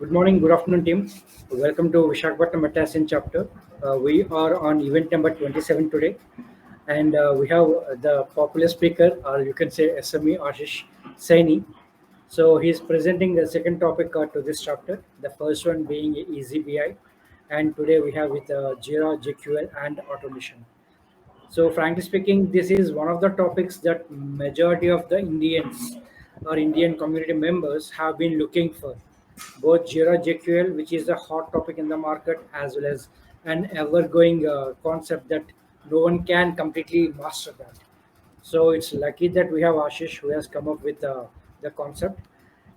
Good morning, good afternoon, team. Welcome to Visakhapatnam Atlassian chapter. We are on event number 27 today, and we have the popular speaker, or you can say SME Ashish Saini. So he's presenting the second topic to this chapter. The first one being Easy BI, and today we have with Jira, JQL, and Automation. So frankly speaking, this is one of the topics that majority of the Indians or Indian community members have been looking for. Both Jira JQL, which is a hot topic in the market, as well as an ever-going concept that no one can completely master that. So it's lucky that we have Ashish who has come up with the concept,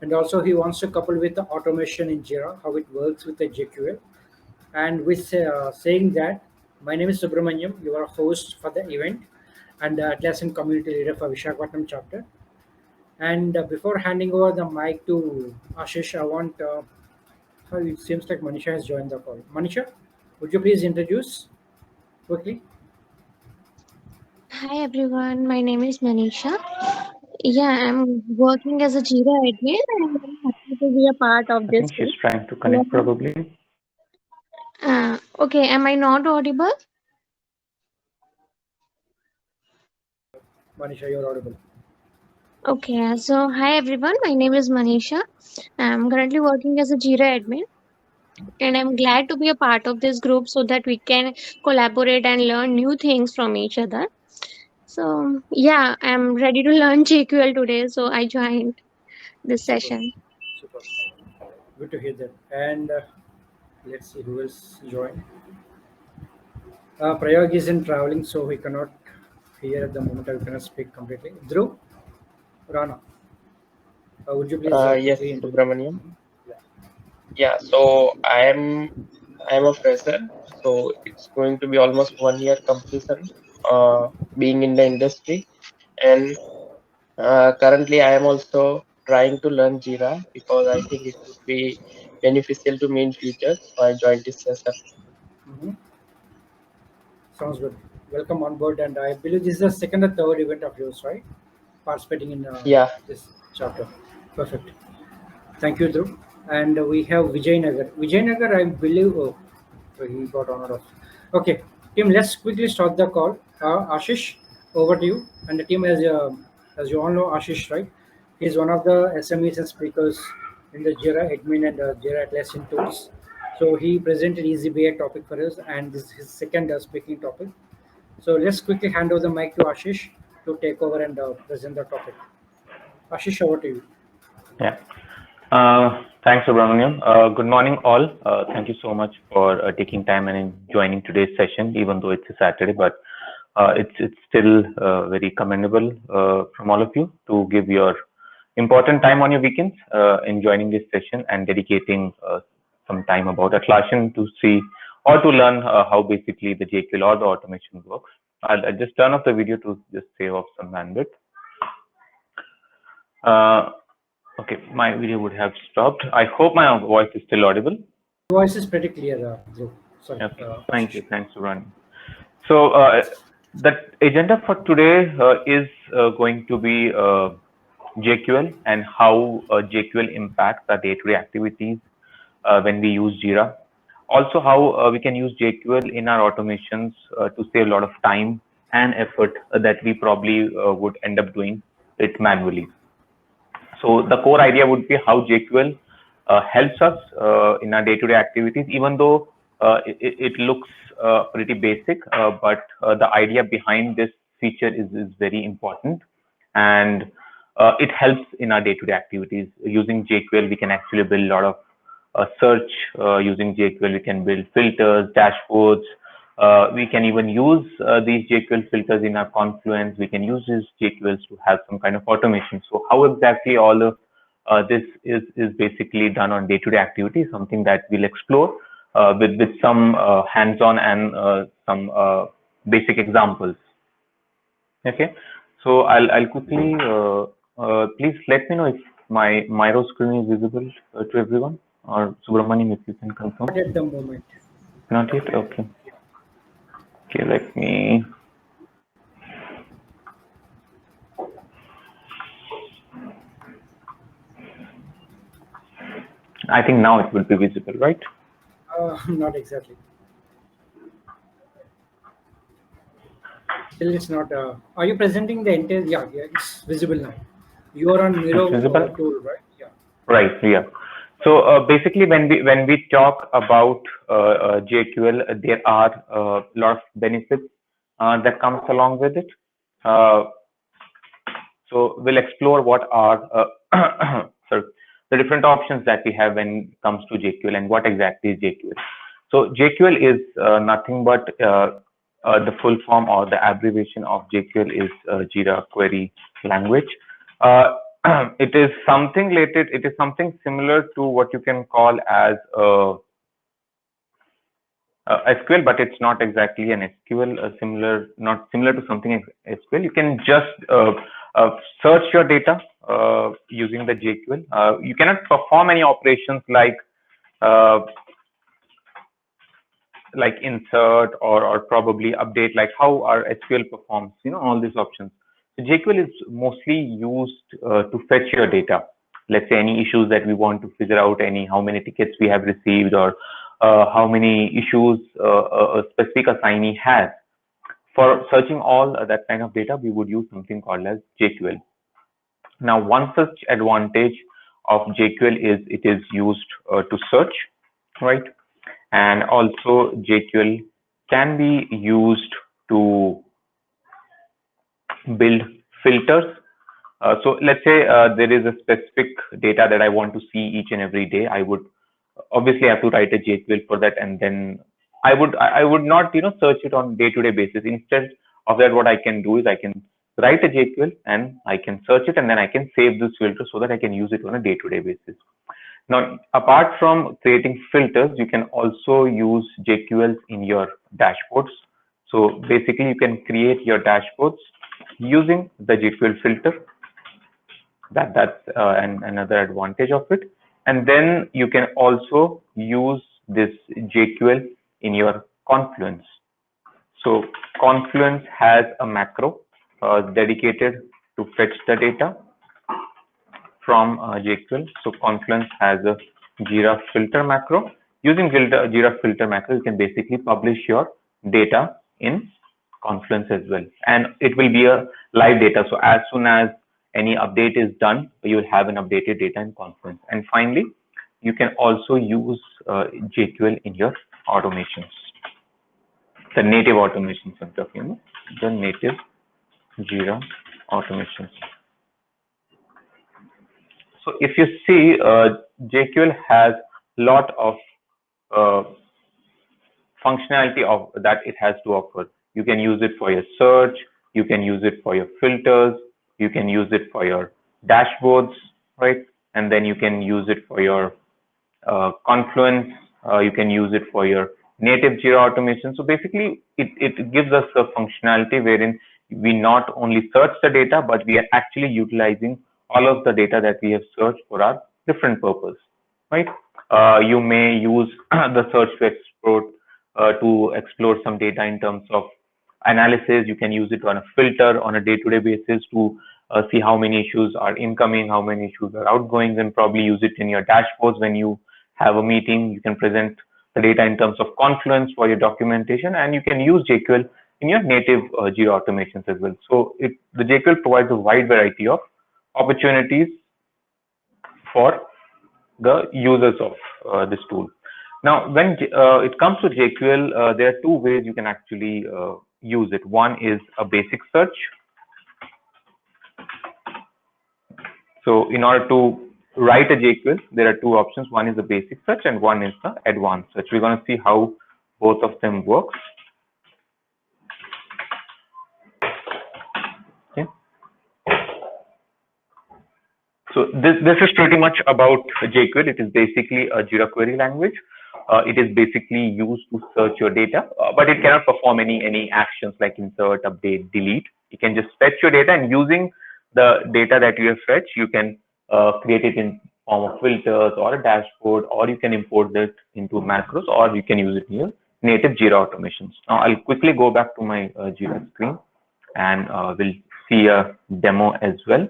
and also he wants to couple with the automation in Jira, how it works with the JQL. And with saying that, my name is Subramanyam, your host for the event and the Atlassian community leader for Visakhapatnam chapter. And before handing over the mic to Ashish, I want, it seems like Manisha has joined the call. Manisha, would you please introduce quickly? Hi everyone, my name is Manisha. I'm working as a Jira admin and I'm very happy to be a part of I this think she's group. trying to connect Learn- probably. Okay, am I not audible? Manisha, you're audible. Okay, so hi everyone, my name is Manisha. I'm currently working as a Jira admin and I'm glad to be a part of this group so that we can collaborate and learn new things from each other. I'm ready to learn JQL today, so I joined this Super, session. super. Good to hear that. And let's see who else joined. Prayag is in traveling, so he cannot hear at the moment. I cannot speak completely. Dhruv, Rana, would you please Yes, quickly introduce? Subramanyam. Yeah. Yeah, so I'm a fresher, so it's going to be almost 1 year completion being in the industry. And currently I am also trying to learn Jira because I think it would be beneficial to me in future. So I joined this session. Mhm. Sounds good. Welcome on board, and I believe this is the second or third event of yours, right? Participating in Yeah, this chapter. Perfect. Thank you, Dhruv. And we have Vijay Nagar. Vijay Nagar, I believe. Oh, so he got honored of. Okay, team. Let's quickly start the call. Ashish, over to you. And the team, as you all know, Ashish, right? He's one of the SMEs and speakers in the Jira admin and Jira Atlassian tools. So he presented EasyBA topic for us, and this is his second speaking topic. So let's quickly hand over the mic to Ashish to take over and present the topic. Ashish, over to you. Yeah. Thanks, Subramanyam. Good morning, all. Thank you so much for taking time and joining today's session, even though it's a Saturday, but it's still very commendable from all of you to give your important time on your weekends in joining this session and dedicating some time about Atlassian to see or to learn how basically the JQL or the automation works. I'll just turn off the video to just save off some bandwidth. Uh, Okay, my video would have stopped. I hope my voice is still audible. Voice is pretty clear, Dhruv. Sorry, Okay, thank Ashish. you. Thanks for running. So the agenda for today is going to be JQL and how JQL impacts our day-to-day activities when we use Jira. Also, how we can use JQL in our automations to save a lot of time and effort that we probably would end up doing it manually. So the core idea would be how JQL helps us in our day-to-day activities, even though it looks pretty basic, but the idea behind this feature is very important, and it helps in our day-to-day activities. Using JQL, we can actually build a lot of search using JQL. We can build filters, dashboards. We can even use these JQL filters in our Confluence. We can use these JQLs to have some kind of automation. So how exactly all of this is basically done on day-to-day activities, something that we'll explore with some hands-on and some basic examples. Okay, so I'll quickly please let me know if my Miro screen is visible to everyone, or Subramaniam, if you can confirm. Not at the moment. Not yet. Okay. Okay, let me. I think now it will be visible, right? Not exactly. Still, it's not. Are you presenting the entire? Yeah, yeah, it's visible now. You are on It's Miro visible, tool, right? Yeah. right? Yeah. So basically, when we talk about JQL, there are a lot of benefits that comes along with it. Uh, so we'll explore what are sorry, the different options that we have when it comes to JQL and what exactly is JQL. So JQL is nothing but the full form or the abbreviation of JQL is Jira Query Language. Uh, it is something related. It is something similar to what you can call as SQL, but it's not exactly an SQL. Not similar to something SQL. You can just search your data using the JQL. You cannot perform any operations uh, like insert or probably update, like how our SQL performs. All these options. So JQL is mostly used to fetch your data. Let's say any issues that we want to figure out, how many tickets we have received, or how many issues a specific assignee has. For searching all that kind of data, we would use something called as JQL. Now, one such advantage of JQL is it is used to search, right? And also JQL can be used to build filters. So let's say there is a specific data that I want to see each and every day. I would obviously have to write a JQL for that, and then I would not search it on day-to-day basis. Instead of that, what I can do is I can write a JQL and I can search it, and then I can save this filter so that I can use it on a day-to-day basis. Now, apart from creating filters, you can also use JQLs in your dashboards. So basically, you can create your dashboards using the JQL filter. That's another advantage of it. And then you can also use this JQL in your Confluence. So Confluence has a macro dedicated to fetch the data from JQL. So Confluence has a Jira filter macro. Using Jira filter macro, you can basically publish your data in Confluence as well. And it will be a live data. So as soon as any update is done, you will have an updated data in Confluence. And finally, you can also use JQL in your automations. The native automations I'm talking about, the native Jira automations. So if you see, JQL has a lot of functionality of that it has to offer. You can use it for your search, you can use it for your filters, you can use it for your dashboards, right? And then you can use it for your Confluence, you can use it for your native Jira automation. So basically, it gives us a functionality wherein we not only search the data, but we are actually utilizing all of the data that we have searched for our different purpose, right? You may use the search to explore some data in terms of analysis. You can use it on a filter on a day-to-day basis to see how many issues are incoming, how many issues are outgoing, and probably use it in your dashboards when you have a meeting. You can present the data in terms of Confluence for your documentation, and you can use JQL in your native Jira automations as well. So the JQL provides a wide variety of opportunities for the users of this tool. Now, when it comes to JQL, there are two ways you can actually use it. One is a basic search. So in order to write a JQL, there are two options. One is the basic search and one is the advanced search. We're going to see how both of them work. Okay. So this is pretty much about JQL. It is basically a Jira query language. It is basically used to search your data, but it cannot perform any actions like insert, update, delete. You can just fetch your data, and using the data that you have fetched, you can create it in form of filters or a dashboard, or you can import that into macros, or you can use it in your native Jira automations. Now I'll quickly go back to my Jira screen, and we'll see a demo as well.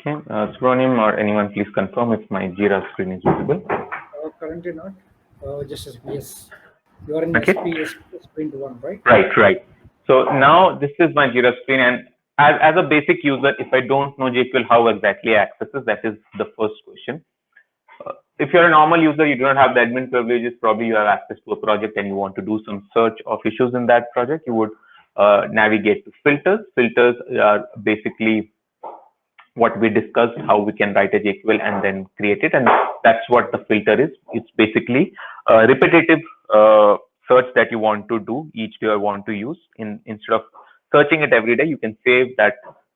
Okay, Subramanyam or anyone, please confirm if my Jira screen is visible. Currently not. Just as yes. You are in Okay. sprint 1, right? Right. So now this is my Jira screen, and as a basic user, if I don't know JQL, how exactly I access this? That is the first question. If you're a normal user, you do not have the admin privileges. Probably you have access to a project and you want to do some search of issues in that project. You would navigate to filters. Filters are basically what we discussed, how we can write a JQL and then create it, and that's what the filter is. It's basically a repetitive search that you want to do each day or want to use. Instead of searching it every day, you can save that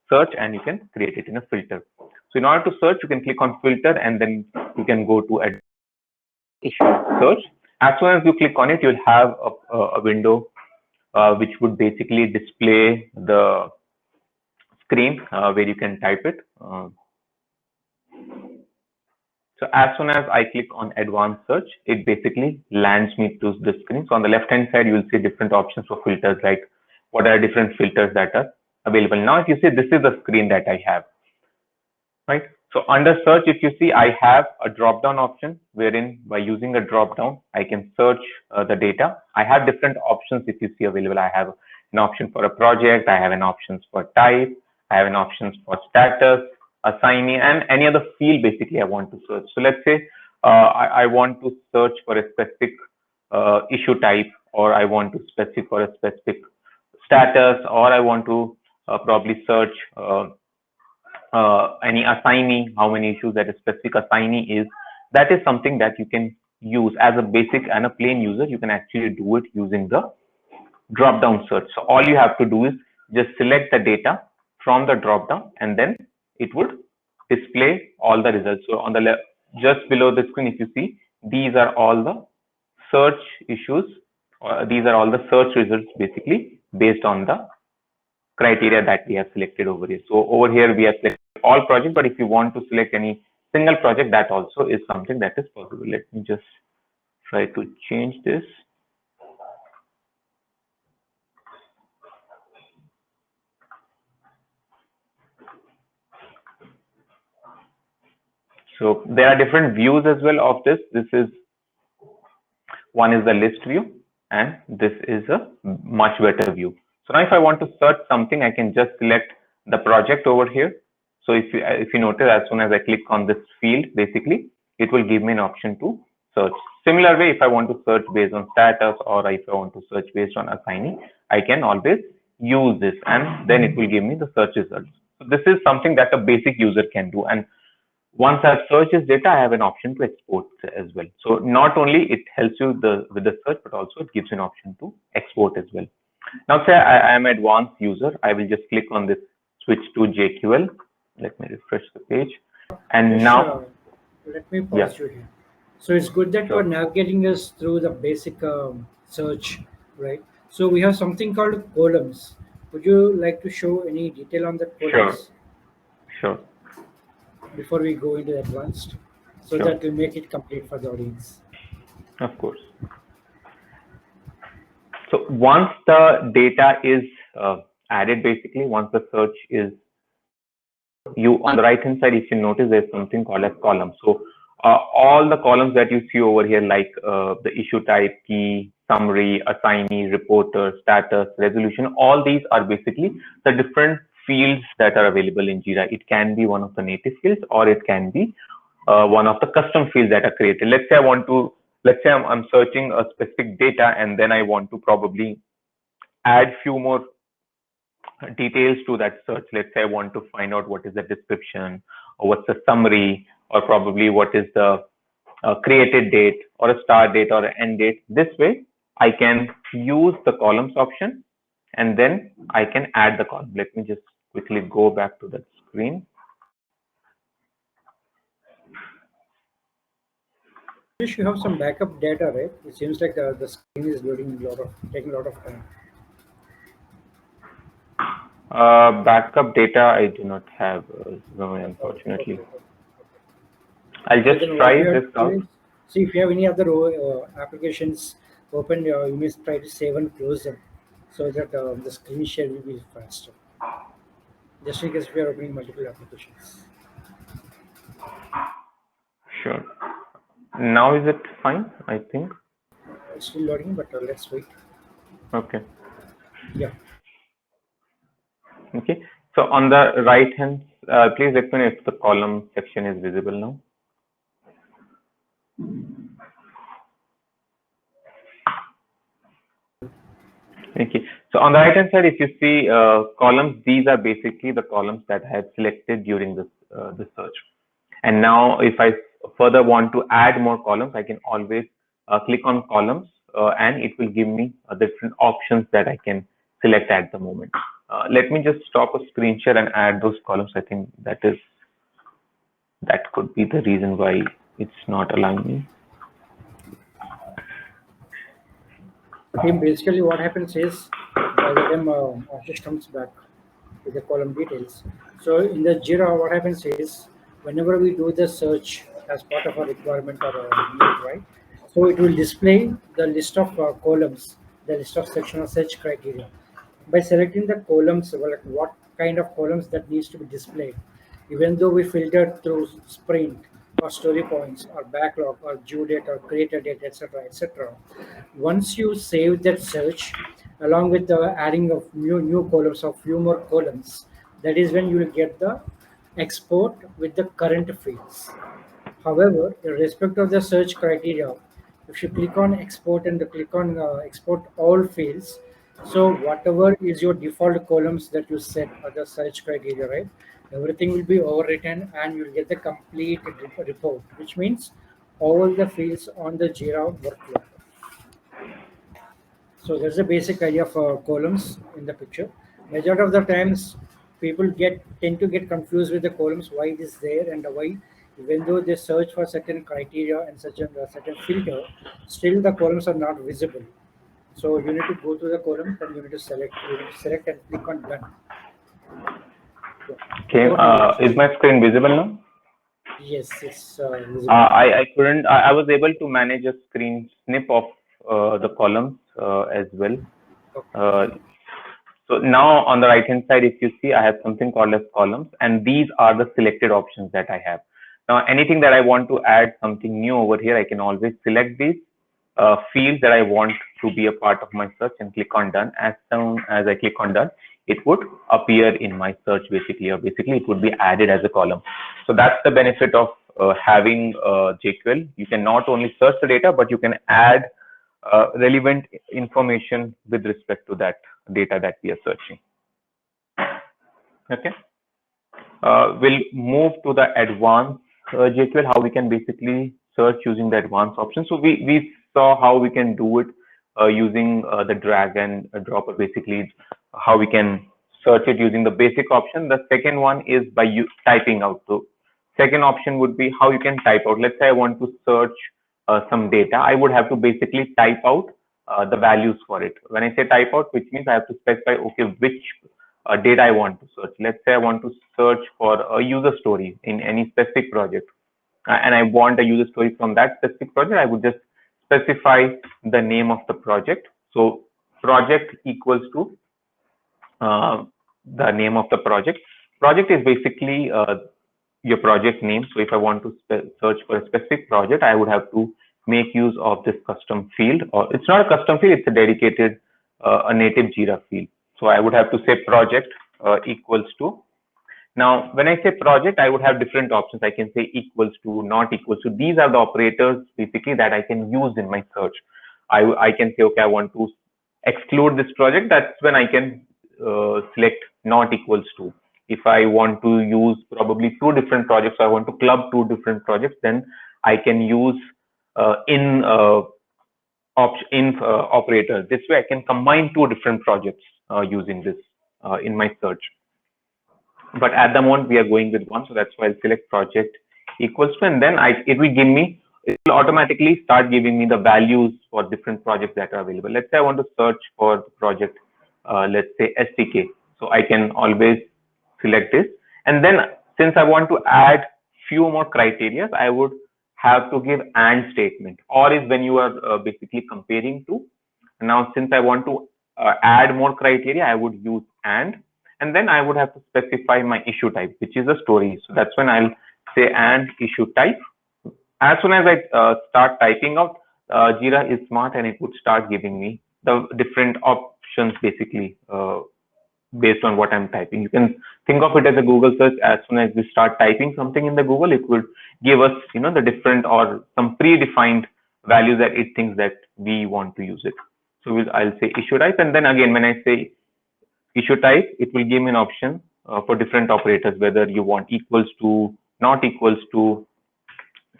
search and you can create it in a filter. So in order to search, you can click on filter and then you can go to issue search. As soon as you click on it, you'll have a window which would basically display the screen where you can type it. So as soon as I click on advanced search, it basically lands me to the screen. So on the left hand side, you will see different options for filters, like what are different filters that are available. Now, if you see, this is the screen that I have, right? So under search, if you see, I have a drop down option wherein by using a drop down, I can search the data. I have different options if you see available. I have an option for a project. I have an options for type. I have an options for status, assignee, and any other field basically I want to search. So let's say I want to search for a specific issue type, or I want to specify for a specific status, or I want to probably search any assignee, how many issues that a specific assignee is. That is something that you can use as a basic and a plain user. You can actually do it using the drop down search. So all you have to do is just select the data from the drop down, and then it would display all the results. So on the left, just below the screen, if you see, these are all the search issues. These are all the search results basically based on the criteria that we have selected over here. So over here we have selected all projects, but if you want to select any single project, that also is something that is possible. Let me just try to change this. So there are different views as well of this. This is one is the list view, and this is a much better view. So now if I want to search something, I can just select the project over here. So if you notice, as soon as I click on this field, basically it will give me an option to search. Similar way, if I want to search based on status, or if I want to search based on assignee, I can always use this, and then it will give me the search results. So this is something that a basic user can do. And once I've searched this data, I have an option to export as well. So not only it helps you with the search, but also it gives you an option to export as well. Now say I am an advanced user, I will just click on this switch to JQL. Let me refresh the page. And Yes, now, let me pause you here. So it's good that you are navigating us through the basic search, right? So we have something called columns. Would you like to show any detail on the columns Sure. before we go into advanced, so that we make it complete for the audience? Of course. So once the data is added, basically, once the search is, you on the right hand side, if you notice, there's something called as column. So all the columns that you see over here, like the issue type, key, summary, assignee, reporter, status, resolution, all these are basically the different fields that are available in Jira. It can be one of the native fields, or it can be one of the custom fields that are created. Let's say I'm searching a specific data, and then I want to probably add few more details to that search. Let's say I want to find out what is the description, or what's the summary, or probably what is the created date, or a start date, or an end date. This way I can use the columns option, and then I can add the column. Let me just quickly go back to that screen. You have some backup data, right? It seems like the screen is taking a lot of time. Backup data I do not have, unfortunately. I'll just try this out. See, if you have any other applications open, you may try to save and close them, so that the screen share will be faster. Just in case we are opening multiple applications. Sure. Now is it fine? I think. It's still loading, but let's wait. Okay. Yeah. Okay. So on the right hand, please let me know if the column section is visible now. Okay. So on the right hand side, if you see columns, these are basically the columns that I have selected during this search. And now if I further want to add more columns, I can always click on columns and it will give me different options that I can select at the moment. Let me just stop a screen share and add those columns. I think that could be the reason why it's not allowing me. Basically, what happens is by the time Ashish comes back with the column details. So in the Jira, what happens is whenever we do the search as part of a requirement or a need, right? So it will display the list of columns, the list of section or search criteria. By selecting the columns, well, like what kind of columns that needs to be displayed, even though we filtered through sprint or story points or backlog or due date or creator date, etc., once you save that search along with the adding of new columns or few more columns, that is when you will get the export with the current fields. However, irrespective of the search criteria, if you click on export and click on export all fields, so whatever is your default columns that you set are the search criteria, right? Everything will be overwritten and you'll get the complete report, which means all the fields on the Jira workflow. So that's the basic idea of columns in the picture. Majority of the times, people tend to get confused with the columns, why it is there and why, even though they search for certain criteria and such a certain filter, still the columns are not visible. So you need to go to the columns and you need to select. You need to select and click on done. Yeah. Okay. Is my screen visible now? Yes, it's visible. I couldn't. I was able to manage a screen snip of the columns as well. Okay. So now on the right hand side, if you see, I have something called as columns, and these are the selected options that I have. Now, anything that I want to add something new over here, I can always select these fields that I want to be a part of my search and click on done. As soon as I click on done, it would appear in my search basically, or basically it would be added as a column. So that's the benefit of having JQL. You can not only search the data, but you can add relevant information with respect to that data that we are searching. Okay. We'll move to the advanced JQL, how we can basically search using the advanced option. So we saw how we can do it using the drag and drop, or basically how we can search it using the basic option. The second one is by you typing out. So second option would be how you can type out. Let's say I want to search some data. I would have to basically type out the values for it. When I say type out, which means I have to specify, okay, which data I want to search. Let's say I want to search for a user story in any specific project, and I want a user story from that specific project. I would just specify the name of the project. So project equals to the name of the project. Project is basically your project name. So if I want to search for a specific project, I would have to make use of this custom field, or it's not a custom field, it's a dedicated, a native Jira field. So I would have to say project equals to. Now, when I say project, I would have different options. I can say equals to, not equals to. These are the operators basically that I can use in my search. I can say, okay, I want to exclude this project. That's when I can select not equals to. If I want to use probably two different projects, I want to club two different projects, then I can use operator. This way I can combine two different projects using this in my search. But at the moment we are going with one, so that's why I'll select project equals to, and then it will automatically start giving me the values for different projects that are available. Let's say I want to search for the project, let's say STK. So I can always select this, and then since I want to add few more criteria, I would have to give and statement, or is when you are basically comparing to. Now, since I want to add more criteria, I would use and then I would have to specify my issue type, which is a story. So that's when I'll say and issue type. as soon as I start typing out, Jira is smart and it would start giving me the different options basically based on what I'm typing. You can think of it as a Google search. As soon as we start typing something in the Google, it would give us, the different or some predefined values that it thinks that we want to use it. So I'll say issue type, and then again when I say issue type, it will give me an option for different operators, whether you want equals to, not equals to,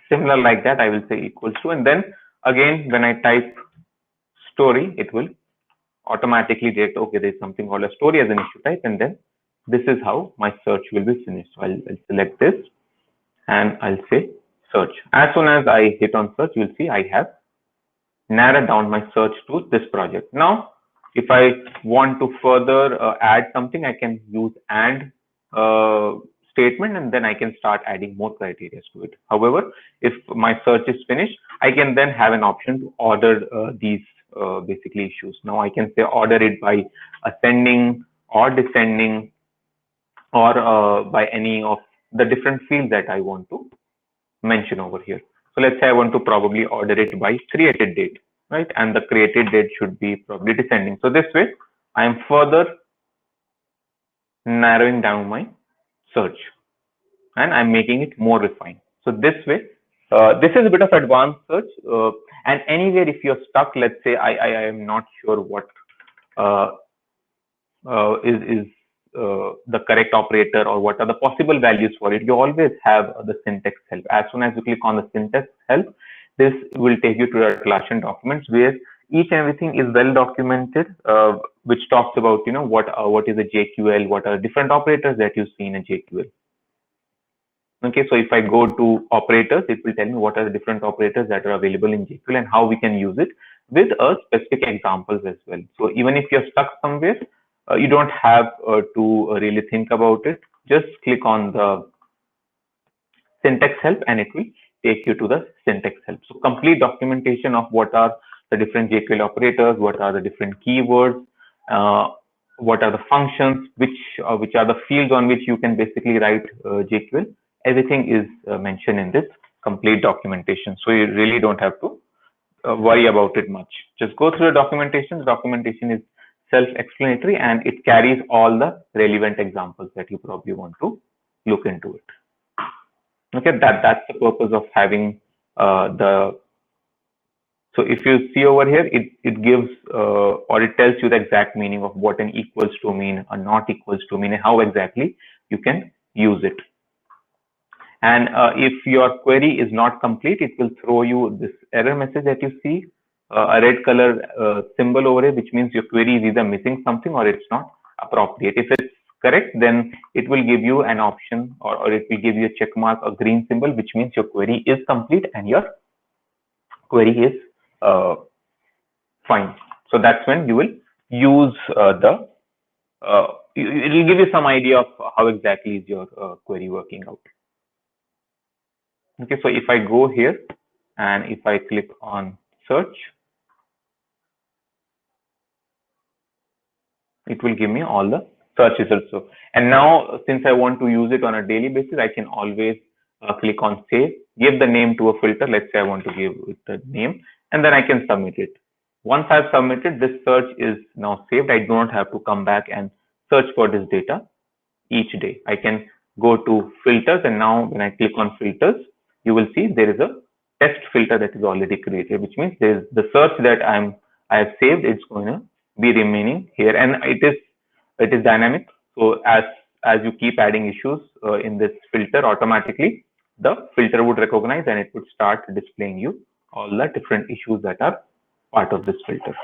similar like that. I will say equals to, and then again when I type story, it will automatically detect, okay, there's something called a story as an issue type, and then this is how my search will be finished. So I'll select this and I'll say search. As soon as I hit on search, you'll see I have narrowed down my search to this project. Now, if I want to further add something, I can use and statement, and then I can start adding more criteria to it. However, if my search is finished, I can then have an option to order these basically issues. Now I can say order it by ascending or descending, or by any of the different fields that I want to mention over here. So let's say I want to probably order it by created date, right? And the created date should be probably descending. So this way, I am further narrowing down my search and I'm making it more refined. So this way, this is a bit of advanced search. And anywhere if you're stuck, let's say I am not sure what uh, is the correct operator or what are the possible values for it, you always have the syntax help. As soon as you click on the syntax help, this will take you to the Atlassian documents where each and everything is well documented, which talks about what is a JQL, what are different operators that you see in a JQL. Okay, so if I go to operators, it will tell me what are the different operators that are available in JQL and how we can use it with specific examples as well. So even if you're stuck somewhere, you don't have to really think about it. Just click on the syntax help and it will take you to the syntax help. So complete documentation of what are the different JQL operators, what are the different keywords, what are the functions, which are the fields on which you can basically write JQL. Everything is mentioned in this complete documentation. So you really don't have to worry about it much. Just go through the documentation. The documentation is self-explanatory and it carries all the relevant examples that you probably want to look into it. Okay, that's the purpose of having so if you see over here, it gives or it tells you the exact meaning of what an equals to mean, a not equals to mean, and how exactly you can use it. And if your query is not complete, it will throw you this error message that you see, a red color symbol over here, which means your query is either missing something or it's not appropriate. If it's correct, then it will give you an option, or it will give you a check mark, a green symbol, which means your query is complete and your query is fine. So that's when you will use it will give you some idea of how exactly is your query working out. Okay, so if I go here and if I click on search, it will give me all the search results. So, and now since I want to use it on a daily basis, I can always click on save, give the name to a filter. Let's say I want to give it the name, and then I can submit it. Once I've submitted, this search is now saved. I do not have to come back and search for this data each day. I can go to filters, and now when I click on filters, you will see there is a test filter that is already created, which means there is the search that I have saved. It's going to be remaining here, and it is dynamic. So as you keep adding issues in this filter, automatically the filter would recognize and it would start displaying you all the different issues that are part of this filter.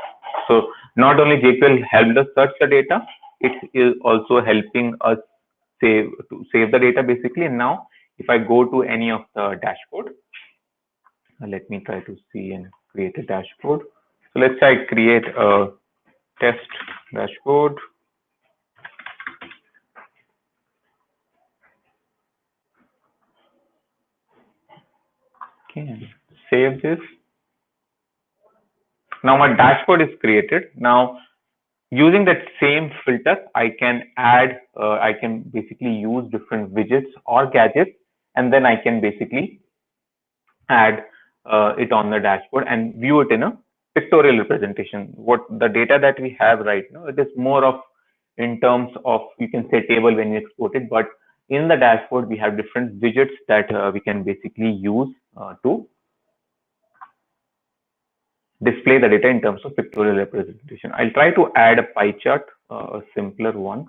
So not only JQL helped us search the data, it is also helping us save the data basically. And now if I go to any of the dashboard, let me try to see and create a dashboard. So let's say I create a test dashboard. Okay, save this. Now my dashboard is created. Now using that same filter, I can add, I can basically use different widgets or gadgets, and then I can basically add it on the dashboard and view it in a pictorial representation. What the data that we have right now, it is more of in terms of, you can say, table when you export it, but in the dashboard we have different widgets that we can basically use to display the data in terms of pictorial representation. I'll try to add a pie chart, a simpler one.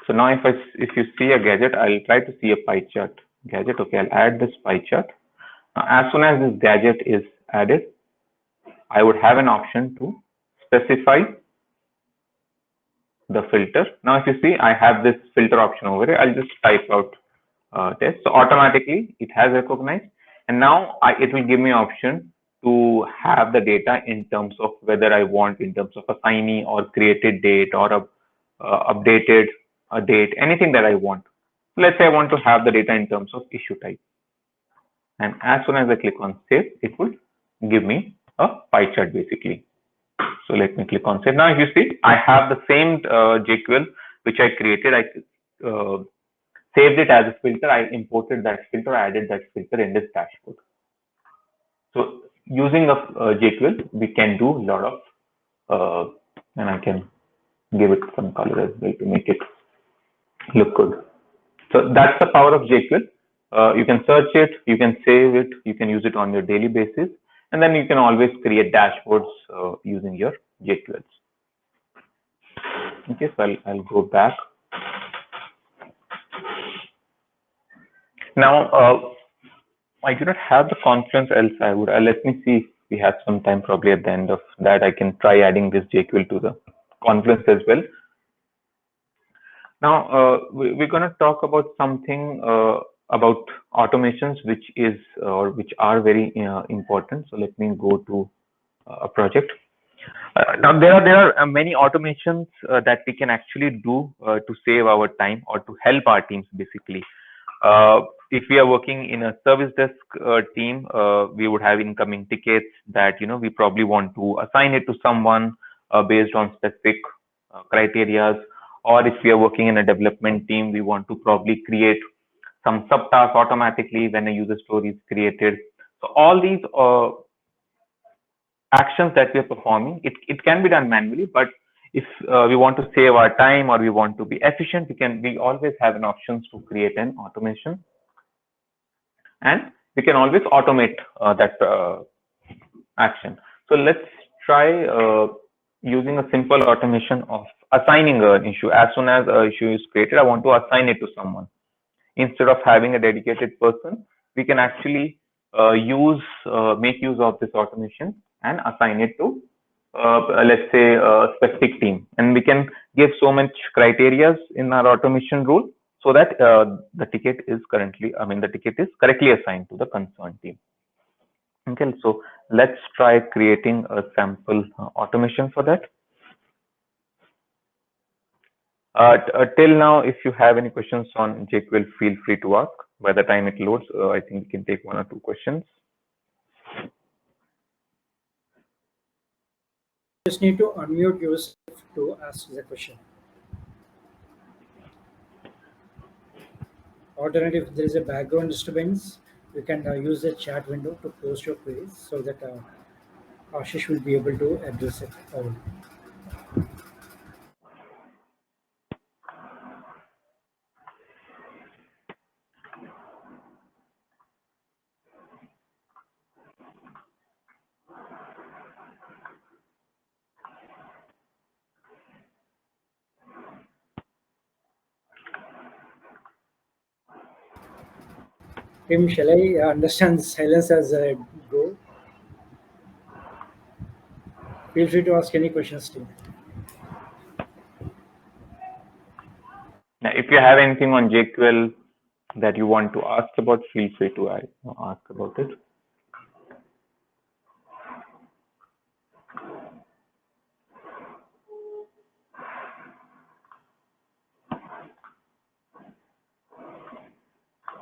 So now if you see a gadget, I'll try to see a pie chart gadget. Okay, I'll add this pie chart. Now, as soon as this gadget is added, I would have an option to specify the filter. Now, if you see, I have this filter option over here. I'll just type out test. So automatically it has recognized, and now it will give me option to have the data in terms of whether I want in terms of a Saini or created date or a updated a date, anything that I want. Let's say I want to have the data in terms of issue type, and as soon as I click on save, it will give me a pie chart basically. So let me click on save. Now if you see, I have the same JQL which I created. I saved it as a filter. I imported that filter, added that filter in this dashboard. So using a JQL, we can do a lot of, and I can give it some color as well to make it look good. So that's the power of JQL. You can search it, you can save it, you can use it on your daily basis, and then you can always create dashboards using your JQLs. Okay, so I'll go back. Now, I do not have the Confluence, else I would. Let me see if we have some time, probably at the end of that, I can try adding this JQL to the Confluence as well. Now, we're going to talk about something about automations, which is or which are very important. So let me go to a project. Now there are many automations that we can actually do to save our time or to help our teams basically. If we are working in a service desk team, we would have incoming tickets that we probably want to assign it to someone based on specific criteria. Or if we are working in a development team, we want to probably create some subtasks automatically when a user story is created. So all these actions that we are performing, it can be done manually, but if we want to save our time or we want to be efficient, we always have an option to create an automation, and we can always automate that action. So let's try using a simple automation of assigning an issue. As soon as an issue is created, I want to assign it to someone. Instead of having a dedicated person, we can actually make use of this automation and assign it to let's say a specific team, and we can give so much criteria in our automation rule so that the ticket is correctly assigned to the concerned team. Okay, so let's try creating a sample automation for that. Till now, if you have any questions on JQL, feel free to ask. By the time it loads, I think we can take 1 or 2 questions. You just need to unmute yourself to ask the question. Alternative, if there is a background disturbance, you can use the chat window to post your queries so that Ashish will be able to address it all. Tim, shall I understand silence as I go? Feel free to ask any questions, Tim. Now, if you have anything on JQL that you want to ask about, feel free to ask about it.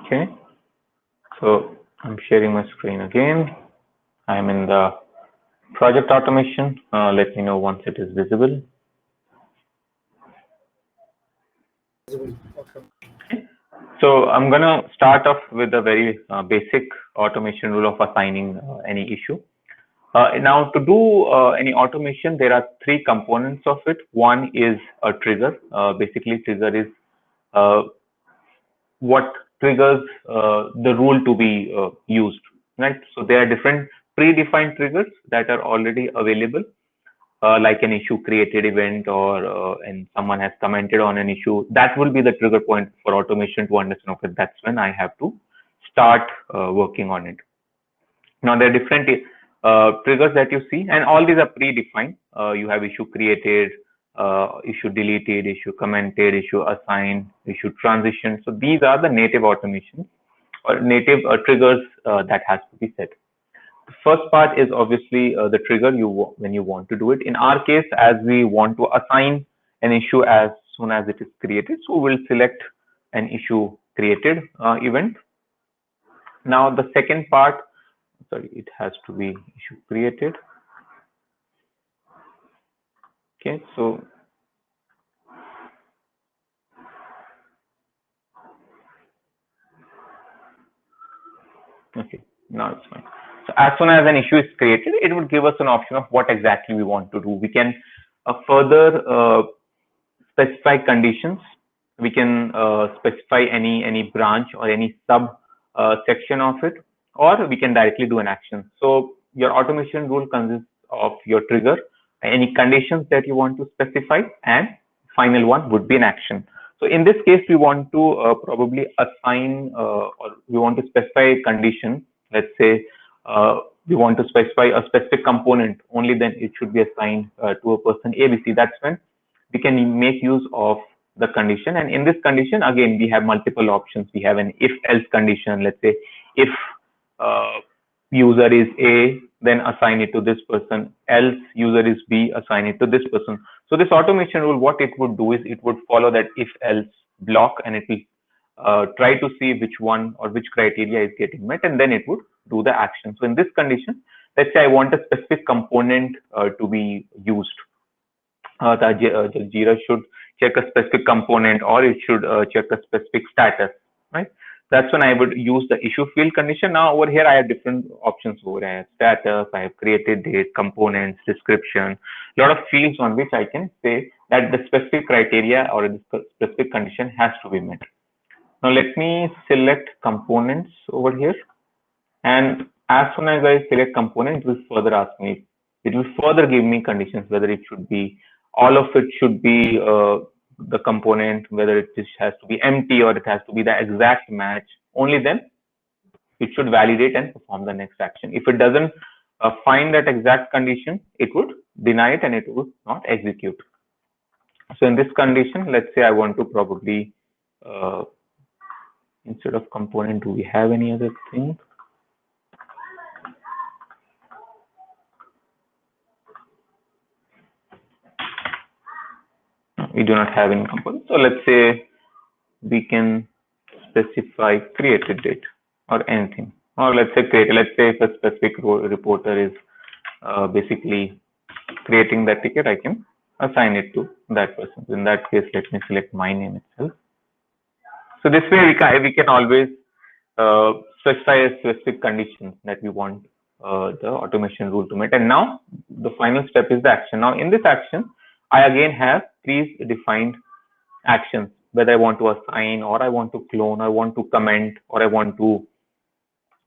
Okay, so I'm sharing my screen again. I'm in the project automation. Let me know once it is visible. Okay. So I'm going to start off with a very basic automation rule of assigning any issue. Now, to do any automation, there are three components of it. One is a trigger. Basically, trigger is what triggers the rule to be used, right? So there are different predefined triggers that are already available, like an issue created event, or and someone has commented on an issue. That will be the trigger point for automation to understand, okay, that's when I have to start working on it. Now there are different triggers that you see, and all these are predefined. You have issue created, issue deleted, issue commented, issue assigned, issue transition. So these are the native automations or native triggers that has to be set. The first part is obviously the trigger when you want to do it. In our case, as we want to assign an issue as soon as it is created, so we'll select an issue created event. Now the second part, sorry, it has to be issue created. Okay, so okay, now it's fine. So as soon as an issue is created, it would give us an option of what exactly we want to do. We can further specify conditions. We can specify any branch or any sub section of it, or we can directly do an action. So your automation rule consists of your trigger, any conditions that you want to specify, and final one would be an action. So in this case, we want to probably assign or we want to specify a condition. Let's say we want to specify a specific component, only then it should be assigned to a person ABC. That's when we can make use of the condition. And in this condition, again, we have multiple options. We have an if else condition. Let's say if user is A, then assign it to this person, else user is B, assign it to this person. So this automation rule, what it would do is it would follow that if else block, and it will try to see which one or which criteria is getting met, and then it would do the action. So in this condition, let's say I want a specific component to be used. The Jira should check a specific component, or it should check a specific status, right? That's when I would use the issue field condition. Now over here, I have different options over. I have status, I have created date, components, description, a lot of fields on which I can say that the specific criteria or the specific condition has to be met. Now let me select components over here. And as soon as I select component, it will further ask me, it will further give me conditions, whether it should be, all of it should be the component, whether it just has to be empty or it has to be the exact match. Only then it should validate and perform the next action. If it doesn't find that exact condition, it would deny it and it would not execute. So in this condition, let's say I want to probably, instead of component, do we have any other thing? We do not have any component. So let's say we can specify created date or anything, or let's say create. Let's say if a specific reporter is basically creating that ticket, I can assign it to that person. In that case, let me select my name itself. So this way we can always specify a specific condition that we want the automation rule to meet. And now the final step is the action. Now in this action, I again have three defined actions, whether I want to assign, or I want to clone, I want to comment, or I want to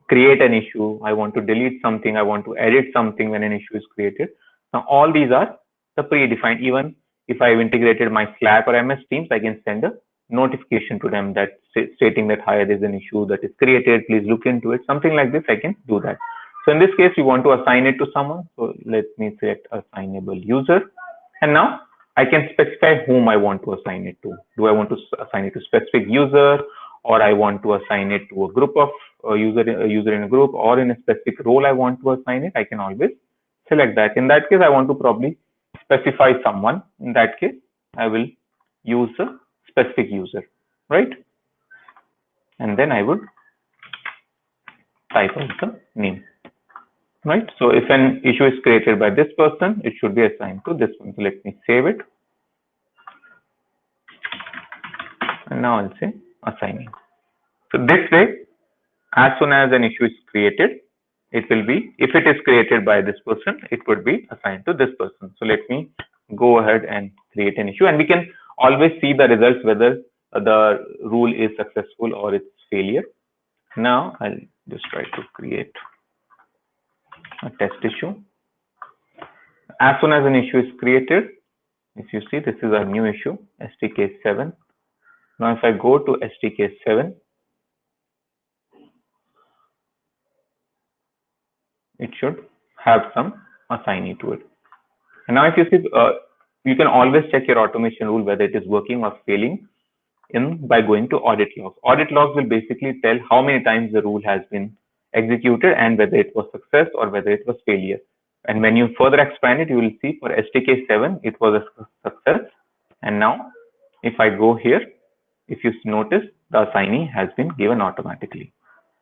create an issue, I want to delete something, I want to edit something when an issue is created. Now all these are the predefined. Even if I've integrated my Slack or MS Teams, I can send a notification to them that stating that, hi, there's an issue that is created, please look into it. Something like this, I can do that. So in this case, we want to assign it to someone. So let me select assignable user. And now I can specify whom I want to assign it to. Do I want to assign it to specific user, or I want to assign it to a group of user in a group, or in a specific role I want to assign it? I can always select that. In that case, I want to probably specify someone. In that case, I will use a specific user, right? And then I would type out the name. Right. So if an issue is created by this person, it should be assigned to this one. So let me save it. And now I'll say assigning. So this way, as soon as an issue is created, it will be, if it is created by this person, it would be assigned to this person. So let me go ahead and create an issue, and we can always see the results whether the rule is successful or it's failure. Now I'll just try to create a test issue. As soon as an issue is created, if you see, this is our new issue, STK7. Now if I go to STK7, it should have some assignee to it. And now if you see, you can always check your automation rule whether it is working or failing by going to audit logs. Audit logs will basically tell how many times the rule has been executed and whether it was success or whether it was failure. And when you further expand it, you will see for STK7, it was a success. And now if I go here, if you notice, the assignee has been given automatically.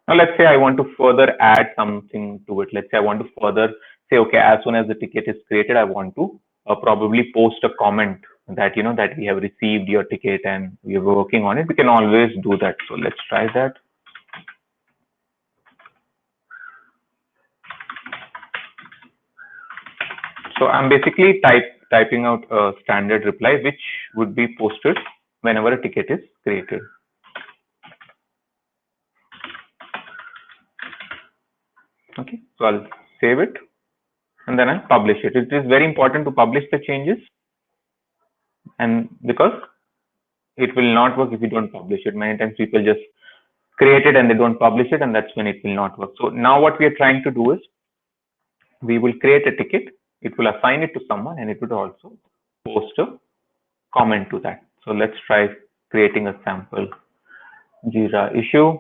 Now let's say I want to further add something to it. Let's say I want to further say, okay, as soon as the ticket is created, I want to probably post a comment that, that we have received your ticket and we are working on it. We can always do that. So let's try that. So I'm basically typing out a standard reply, which would be posted whenever a ticket is created. Okay, so I'll save it and then I publish it. It is very important to publish the changes, and because it will not work if you don't publish it. Many times people just create it and they don't publish it, and that's when it will not work. So now what we are trying to do is we will create a ticket, it will assign it to someone, and it would also post a comment to that. So let's try creating a sample Jira issue.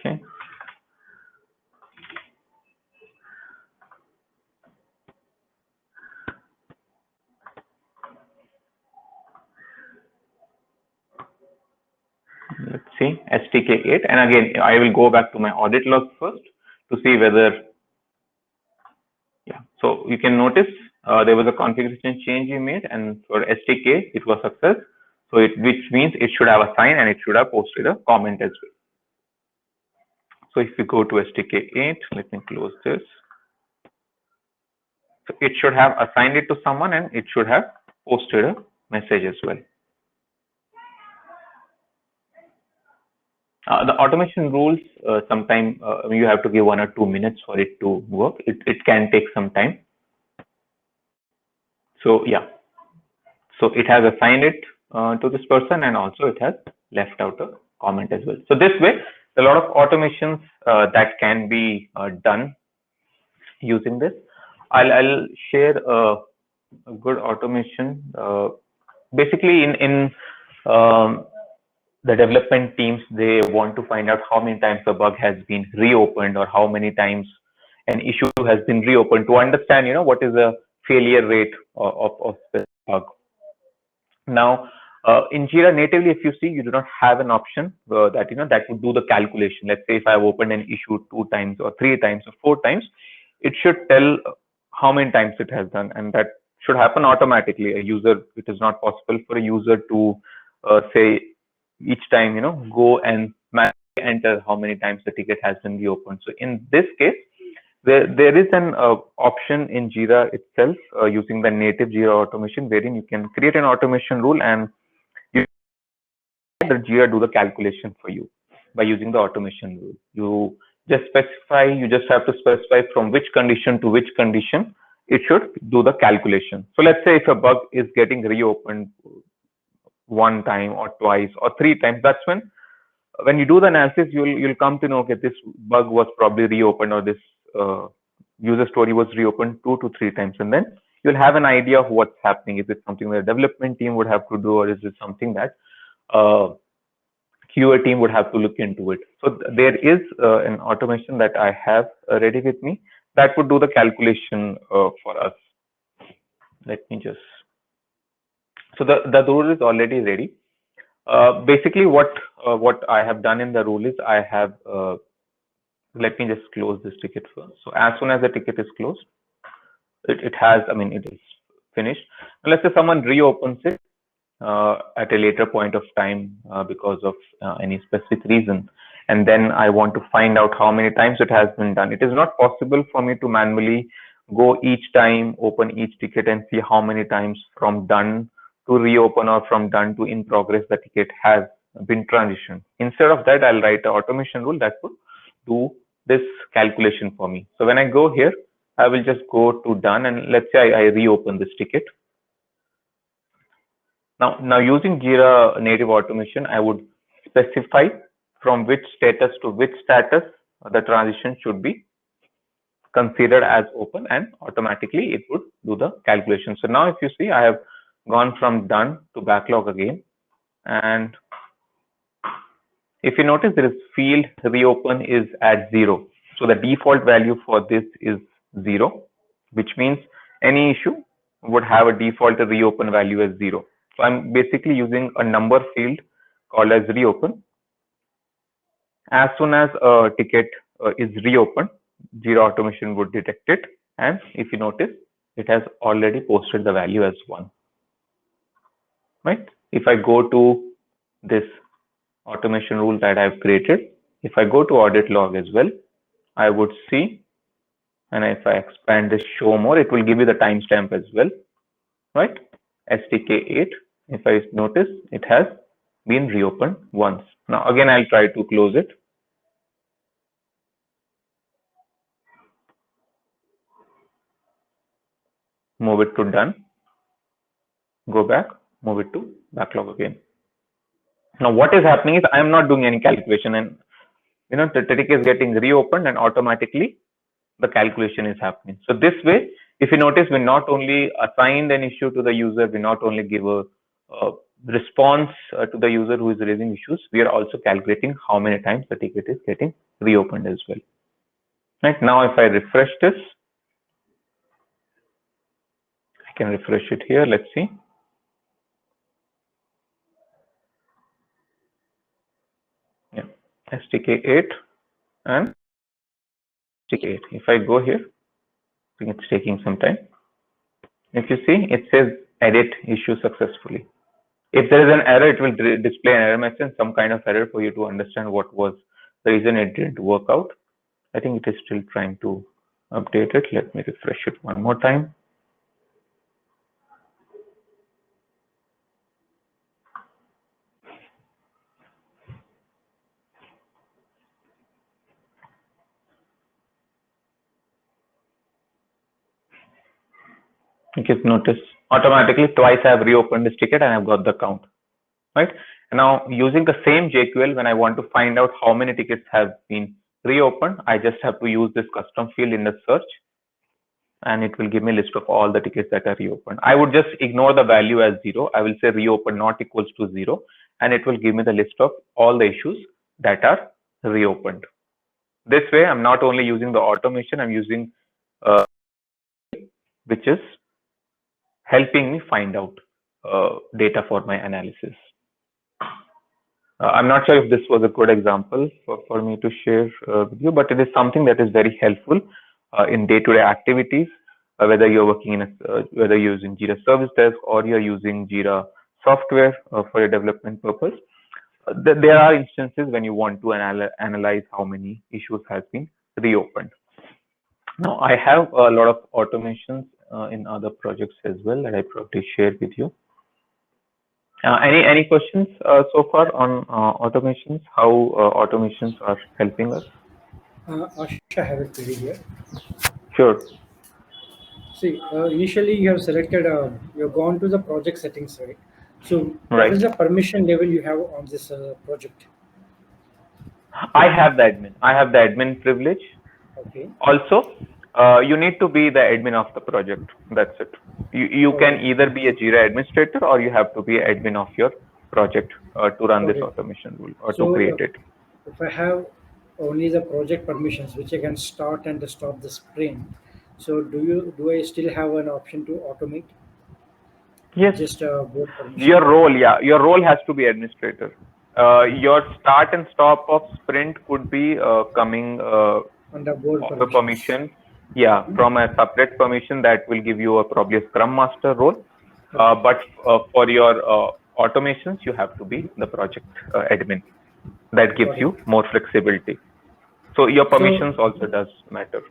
Okay. Let's see, STK8, and again I will go back to my audit log first to see whether, yeah, so you can notice there was a configuration change we made, and for STK it was success, so which means it should have assigned and it should have posted a comment as well. So if we go to STK8, let me close this. So it should have assigned it to someone and it should have posted a message as well. The automation rules, sometimes you have to give 1 or 2 minutes for it to work. It can take some time. So yeah, so it has assigned it to this person, and also it has left out a comment as well. So this way, a lot of automations that can be done using this. I'll share a good automation. Basically, in the development teams, they want to find out how many times a bug has been reopened or how many times an issue has been reopened to understand, what is the failure rate of the bug. Now, in Jira natively, if you see, you do not have an option that would do the calculation. Let's say if I have opened an issue 2 times or 3 times or 4 times, it should tell how many times it has done, and that should happen automatically. It is not possible for a user to say each time, go and manually enter how many times the ticket has been reopened. So in this case, there is an option in Jira itself using the native Jira automation, wherein you can create an automation rule and you the Jira do the calculation for you by using the automation rule. You just have to specify from which condition to which condition it should do the calculation. So let's say if a bug is getting reopened 1 time or twice or 3 times, that's when you do the analysis, you'll come to know, okay, this bug was probably reopened, or this user story was reopened 2 to 3 times, and then you'll have an idea of what's happening. Is it something the development team would have to do, or is it something that QA team would have to look into it? So there is an automation that I have ready with me that would do the calculation for us. Let me just. So the rule is already ready. Basically, what I have done in the rule is I have. Let me just close this ticket first. So as soon as the ticket is closed, it is finished. And let's say someone reopens it. at a later point of time because of any specific reason. And then I want to find out how many times it has been done. It is not possible for me to manually go each time, open each ticket and see how many times from done to reopen or from done to in progress the ticket has been transitioned. Instead of that, I'll write an automation rule that would do this calculation for me. So when I go here, I will just go to done and let's say I reopen this ticket. Now using Jira native automation, I would specify from which status to which status the transition should be considered as open, and automatically it would do the calculation. So now if you see, I have gone from done to backlog again, and if you notice, there is field reopen is at 0. So the default value for this is 0, which means any issue would have a default reopen value as 0. So I'm basically using a number field called as reopen. As soon as a ticket is reopened, Jira automation would detect it, and if you notice, it has already posted the value as 1. Right? If I go to this automation rule that I've created, if I go to audit log as well, I would see, and if I expand this show more, it will give you the timestamp as well, right? STK8, if I notice, it has been reopened once. Now again, I'll try to close it. Move it to done, go back, move it to backlog again. Now what is happening is I am not doing any calculation, and the ticket is getting reopened and automatically the calculation is happening. So this way, if you notice, we not only assigned an issue to the user, we not only give a response to the user who is raising issues, we are also calculating how many times the ticket is getting reopened as well. Right now, if I refresh this, I can refresh it here. Let's see. Yeah, STK8 and STK8. If I go here, I think it's taking some time. If you see, it says edit issue successfully. If there is an error, it will display an error message, some kind of error for you to understand what was the reason it didn't work out. I think it is still trying to update it. Let me refresh it one more time. You can notice automatically twice I have reopened this ticket and I've got the count, right? And now using the same JQL, when I want to find out how many tickets have been reopened, I just have to use this custom field in the search, and it will give me a list of all the tickets that are reopened. I would just ignore the value as 0. I will say reopen not equals to 0, and it will give me the list of all the issues that are reopened. This way, I'm not only using the automation, I'm using which is helping me find out data for my analysis. I'm not sure if this was a good example for me to share with you, but it is something that is very helpful in day-to-day activities, whether you're working in whether you're using Jira Service Desk or you're using Jira software for your development purpose. There are instances when you want to analyze how many issues has been reopened. Now, I have a lot of automations in other projects as well that I probably shared with you. Any questions so far on automations? How automations are helping us? Ashish, I have a query here. Sure. See, initially you have selected, you have gone to the project settings, right? So, what Right. is the permission level you have on this project? I have the admin. I have the admin privilege. Okay. Also, you need to be the admin of the project. That's it. You can either be a Jira administrator or you have to be admin of your project to run this automation rule or to create it. If I have only the project permissions, which I can start and stop the sprint, so do I still have an option to automate? Yes. Just board permission. Your role, yeah, your role has to be administrator. Your start and stop of sprint could be coming under board of a permission, yeah, from a separate permission that will give you probably a Scrum Master role. But for your automations, you have to be the project admin. That gives you more flexibility. So your permissions also does matter.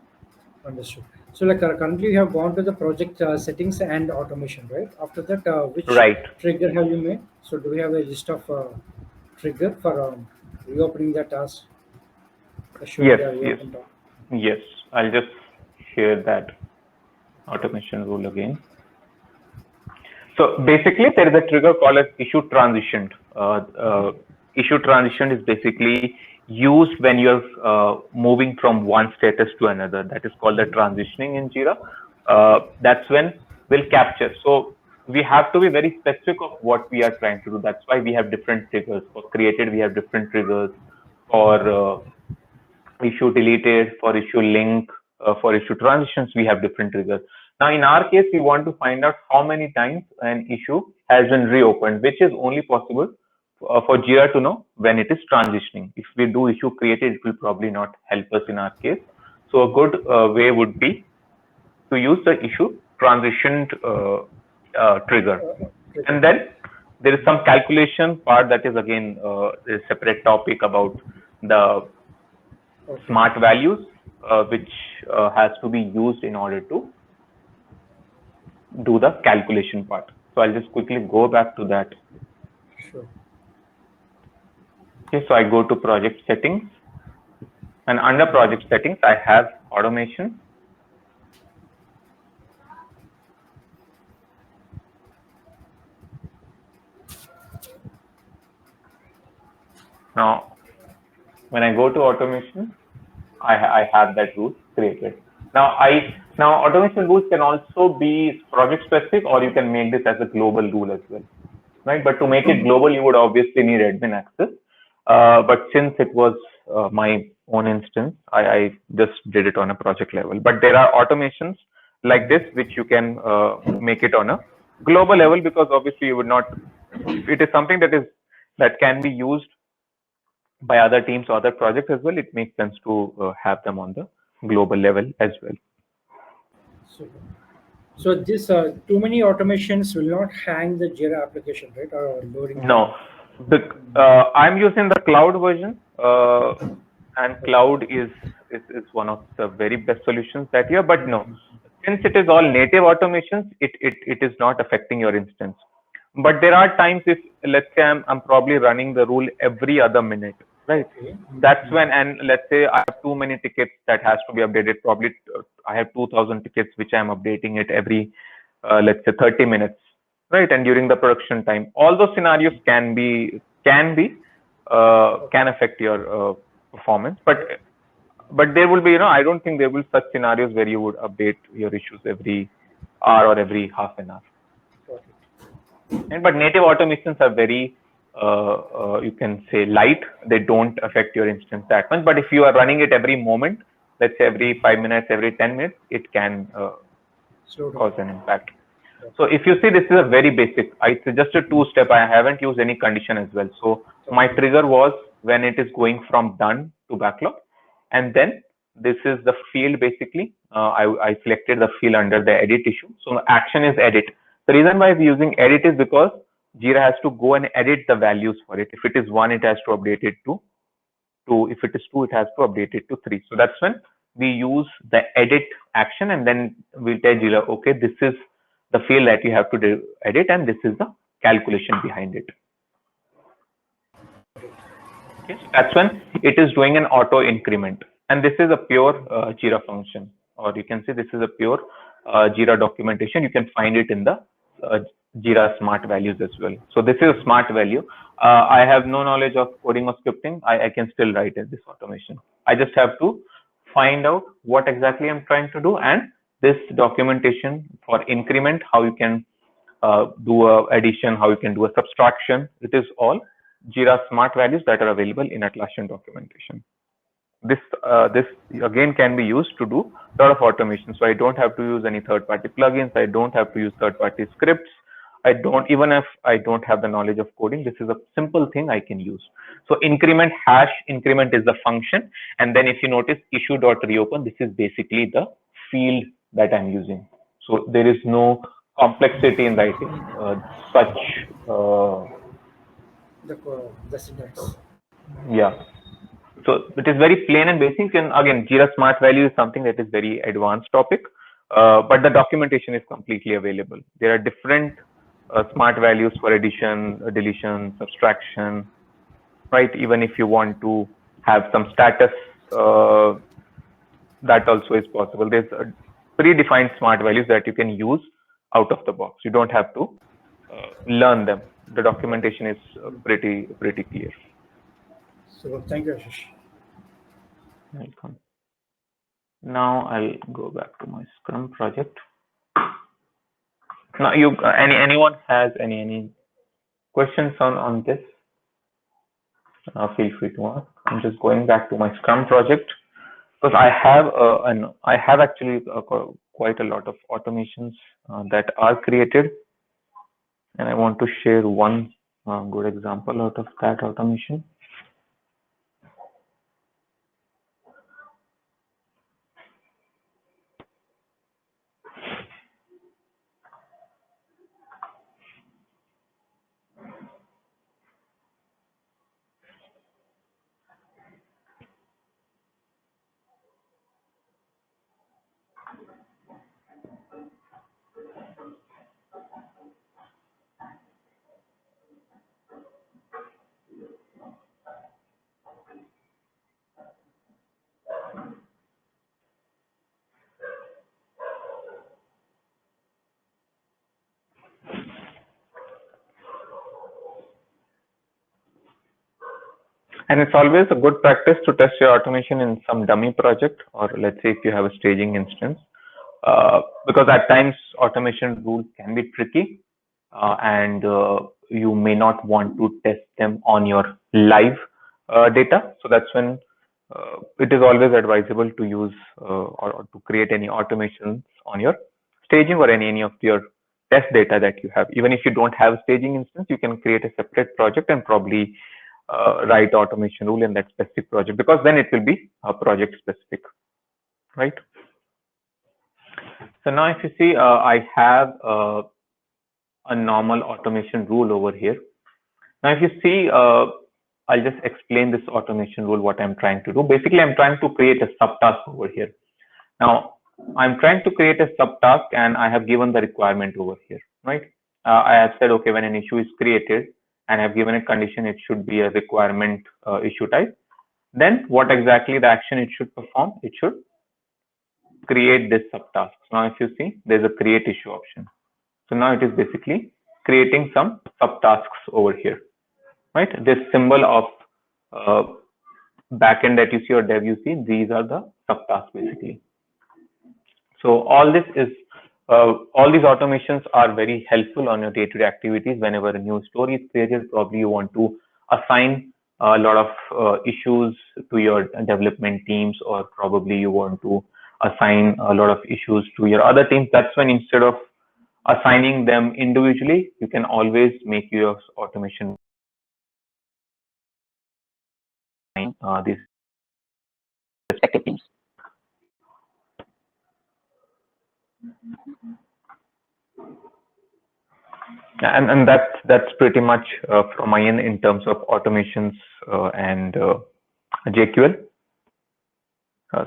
Understood. So like currently you have gone to the project settings and automation, right? After that, which Right. trigger have you made? So do we have a list of trigger for reopening the task? Showing Yes, the yes, reopen task. yes. I'll just share that automation rule again. So basically, there is a trigger called as issue transitioned. Issue transitioned is basically used when you're moving from one status to another. That is called the transitioning in Jira. That's when we'll capture. So we have to be very specific of what we are trying to do. That's why we have different triggers. For created, we have different triggers. For issue deleted, for issue link, for issue transitions, we have different triggers. Now, in our case, we want to find out how many times an issue has been reopened, which is only possible for Jira to know when it is transitioning. If we do issue created, it will probably not help us in our case. So a good way would be to use the issue transitioned trigger. And then there is some calculation part that is again a separate topic about the smart values, which has to be used in order to do the calculation part. So I'll just quickly go back to that. Sure. Okay, so I go to project settings, and under project settings, I have automation. Now, when I go to automation, I have that rule created. Now automation rules can also be project specific, or you can make this as a global rule as well, right? But to make it global, you would obviously need admin access. But since it was my own instance, I just did it on a project level. But there are automations like this which you can make it on a global level, because obviously you would not. If it is something that can be used by other teams or other projects as well, it makes sense to have them on the global level as well. So this too many automations will not hang the Jira application, right? Or loading. No, I'm using the cloud version, and cloud is one of the very best solutions that you have. But no, since it is all native automations, it is not affecting your instance. But there are times, if let's say I'm probably running the rule every other minute, right? That's when, and let's say I have too many tickets that has to be updated. Probably I have 2,000 tickets which I'm updating it every let's say 30 minutes, right? And during the production time, all those scenarios can affect your performance. But there will be, I don't think there will be such scenarios where you would update your issues every hour or every half an hour. But native automations are very, you can say, light. They don't affect your instance that much. But if you are running it every moment, let's say every 5 minutes, every 10 minutes, it can cause an impact. So if you see, this is a very basic. It's just a two-step. I haven't used any condition as well. So my trigger was when it is going from done to backlog, and then this is the field basically. I selected the field under the edit issue. So action is edit. The reason why we're using edit is because Jira has to go and edit the values for it. If it is 1, it has to update it to 2. If it is 2, it has to update it to 3. So that's when we use the edit action, and then we'll tell Jira, okay, this is the field that you have to do edit, and this is the calculation behind it. Okay, so that's when it is doing an auto increment, and this is a pure Jira function, or you can say this is a pure Jira documentation. You can find it in the Jira smart values as well. So this is a smart value. I have no knowledge of coding or scripting. I can still write this automation. I just have to find out what exactly I'm trying to do, and this documentation for increment, how you can do a addition, how you can do a subtraction. It is all Jira smart values that are available in Atlassian documentation. This again can be used to do a lot of automation. So I don't have to use any third-party plugins. I don't have to use third-party scripts. Even if I don't have the knowledge of coding, this is a simple thing I can use. So increment is the function, and then if you notice issue.reopen, this is basically the field that I'm using. So there is no complexity in writing such the syntax. yeah. So it is very plain and basic. And again, Jira Smart Value is something that is very advanced topic, but the documentation is completely available. There are different smart values for addition, deletion, subtraction, right? Even if you want to have some status, that also is possible. There's predefined smart values that you can use out of the box. You don't have to learn them. The documentation is pretty clear. So thank you, Ashish. Welcome. Now I'll go back to my Scrum project. Now, anyone has any questions on this? Feel free to ask. I'm just going back to my Scrum project because I have actually quite a lot of automations that are created, and I want to share one good example out of that automation. And it's always a good practice to test your automation in some dummy project, or let's say if you have a staging instance, because at times automation rules can be tricky, and you may not want to test them on your live data. So that's when it is always advisable to use or to create any automations on your staging or any of your test data that you have. Even if you don't have a staging instance, you can create a separate project and probably write automation rule in that specific project, because then it will be project specific, right? So now if you see, I have a normal automation rule over here. Now if you see, I'll just explain this automation rule, what I'm trying to do. Basically, I'm trying to create a subtask over here. Now, I'm trying to create a subtask and I have given the requirement over here, right? I have said, okay, when an issue is created and I've given a condition, it should be a requirement issue type. Then what exactly the action it should perform? It should create this subtask. Now, if you see, there's a create issue option. So now it is basically creating some subtasks over here, right? This symbol of backend that you see or dev you see, these are the subtasks basically. So all this is all these automations are very helpful on your day-to-day activities. Whenever a new story is created, probably you want to assign a lot of issues to your development teams, or probably you want to assign a lot of issues to your other teams. That's when, instead of assigning them individually, you can always make your automation these respective teams. And that's pretty much from my end in terms of automations and JQL.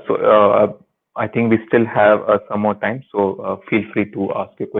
So I think we still have some more time, so feel free to ask your question.